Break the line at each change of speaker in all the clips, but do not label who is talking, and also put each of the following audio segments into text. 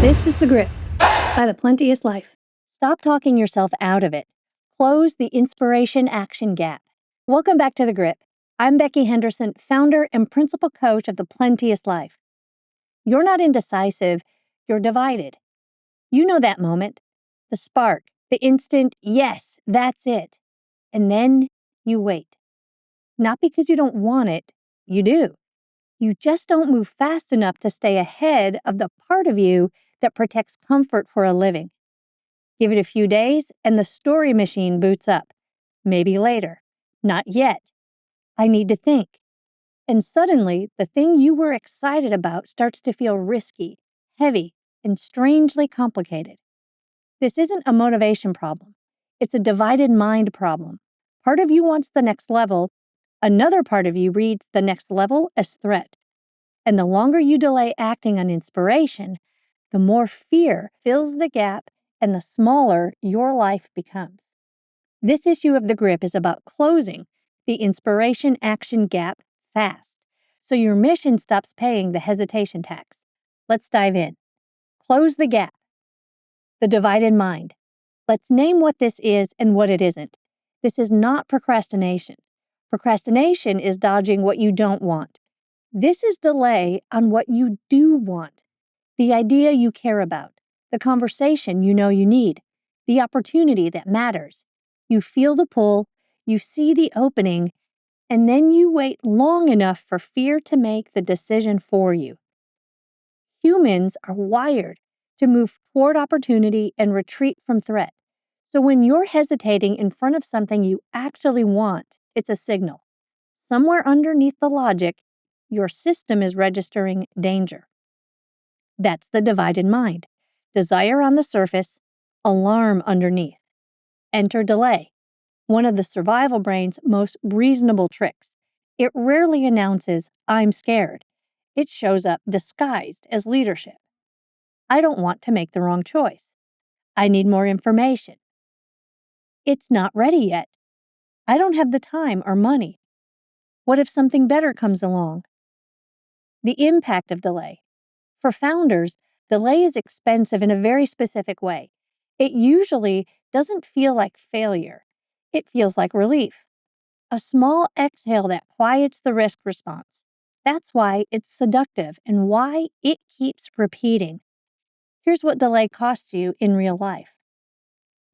This is The Grip by The Plenteous Life. Stop talking yourself out of it. Close the inspiration-action gap. Welcome back to The Grip. I'm Becky Henderson, founder and principal coach of The Plenteous Life. You're not indecisive, you're divided. You know that moment, the spark, the instant, yes, that's it. And then you wait. Not because you don't want it, you do. You just don't move fast enough to stay ahead of the part of you that protects comfort for a living. Give it a few days and the story machine boots up. Maybe later. Not yet. I need to think. And suddenly, the thing you were excited about starts to feel risky, heavy, and strangely complicated. This isn't a motivation problem. It's a divided mind problem. Part of you wants the next level. Another part of you reads the next level as threat. And the longer you delay acting on inspiration, the more fear fills the gap and the smaller your life becomes. This issue of The Grip is about closing the inspiration-action gap fast, so your mission stops paying the hesitation tax. Let's dive in. Close the gap. The divided mind. Let's name what this is and what it isn't. This is not procrastination. Procrastination is dodging what you don't want. This is delay on what you do want. The idea you care about, the conversation you know you need, the opportunity that matters. You feel the pull, you see the opening, and then you wait long enough for fear to make the decision for you. Humans are wired to move toward opportunity and retreat from threat. So when you're hesitating in front of something you actually want, it's a signal. Somewhere underneath the logic, your system is registering danger. That's the divided mind. Desire on the surface, alarm underneath. Enter delay, one of the survival brain's most reasonable tricks. It rarely announces, I'm scared. It shows up disguised as leadership. I don't want to make the wrong choice. I need more information. It's not ready yet. I don't have the time or money. What if something better comes along? The impact of delay. For founders, delay is expensive in a very specific way. It usually doesn't feel like failure. It feels like relief. A small exhale that quiets the risk response. That's why it's seductive and why it keeps repeating. Here's what delay costs you in real life.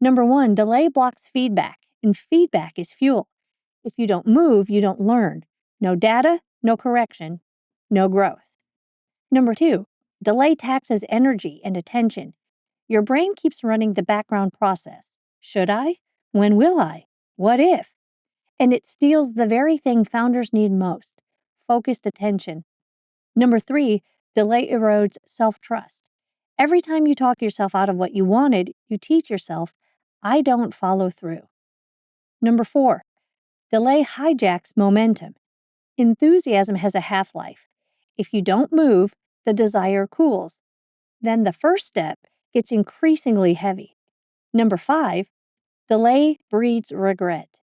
Number 1, delay blocks feedback, and feedback is fuel. If you don't move, you don't learn. No data, no correction, no growth. Number 2, delay taxes energy and attention. Your brain keeps running the background process. Should I? When will I? What if? And it steals the very thing founders need most, focused attention. Number 3, delay erodes self-trust. Every time you talk yourself out of what you wanted, you teach yourself, I don't follow through. Number 4, delay hijacks momentum. Enthusiasm has a half-life. If you don't move, the desire cools. Then the first step gets increasingly heavy. Number 5, delay breeds regret.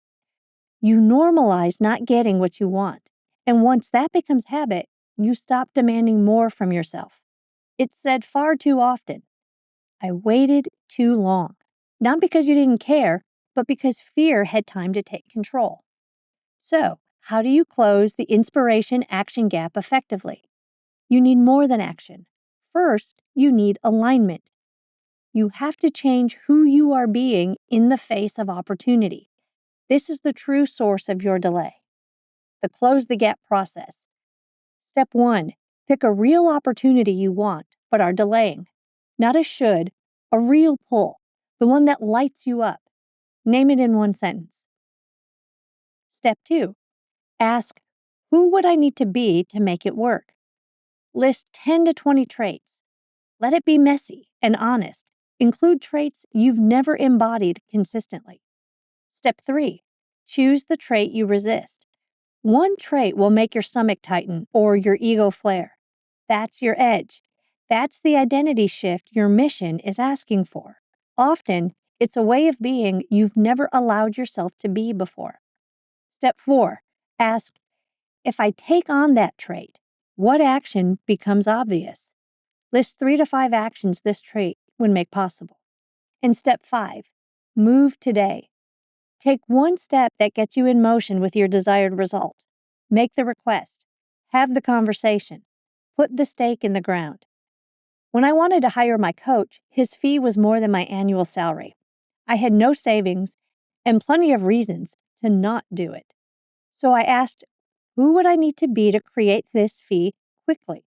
You normalize not getting what you want, and once that becomes habit, you stop demanding more from yourself. It's said far too often, I waited too long. Not because you didn't care, but because fear had time to take control. So, how do you close the inspiration-action gap effectively? You need more than action. First, you need alignment. You have to change who you are being in the face of opportunity. This is the true source of your delay. The close the gap process. Step 1, pick a real opportunity you want but are delaying. Not a should, a real pull, the one that lights you up. Name it in one sentence. Step 2, ask, who would I need to be to make it work? List 10 to 20 traits. Let it be messy and honest. Include traits you've never embodied consistently. Step 3, choose the trait you resist. One trait will make your stomach tighten or your ego flare. That's your edge. That's the identity shift your mission is asking for. Often, it's a way of being you've never allowed yourself to be before. Step 4, ask, if I take on that trait, what action becomes obvious? List 3 to 5 actions this trait would make possible. And step 5, move today. Take one step that gets you in motion with your desired result. Make the request. Have the conversation. Put the stake in the ground. When I wanted to hire my coach, his fee was more than my annual salary. I had no savings and plenty of reasons to not do it. So I asked, who would I need to be to create this fee quickly?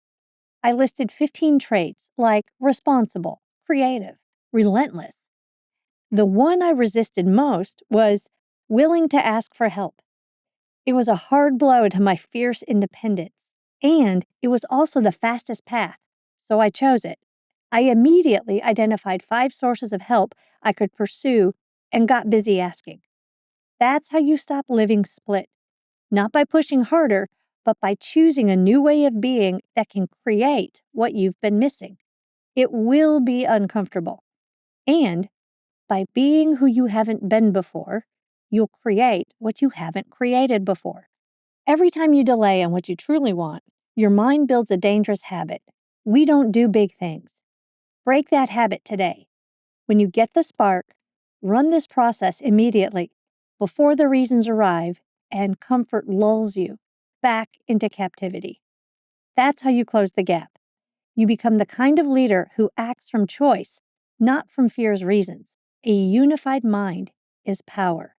I listed 15 traits like responsible, creative, relentless. The one I resisted most was willing to ask for help. It was a hard blow to my fierce independence, and it was also the fastest path, so I chose it. I immediately identified 5 sources of help I could pursue and got busy asking. That's how you stop living split, not by pushing harder, but by choosing a new way of being that can create what you've been missing. It will be uncomfortable. And by being who you haven't been before, you'll create what you haven't created before. Every time you delay on what you truly want, your mind builds a dangerous habit. We don't do big things. Break that habit today. When you get the spark, run this process immediately, before the reasons arrive and comfort lulls you back into captivity. That's how you close the gap. You become the kind of leader who acts from choice, not from fear's reasons. A unified mind is power.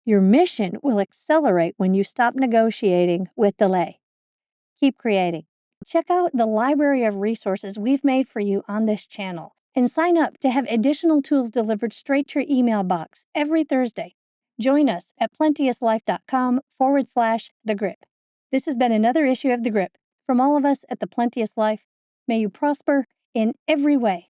Your mission will accelerate when you stop negotiating with delay. Keep creating. Check out the library of resources we've made for you on this channel and sign up to have additional tools delivered straight to your email box every Thursday. Join us at plenteouslife.com/The Grip. This has been another issue of The Grip. From all of us at The Plenteous Life, may you prosper in every way.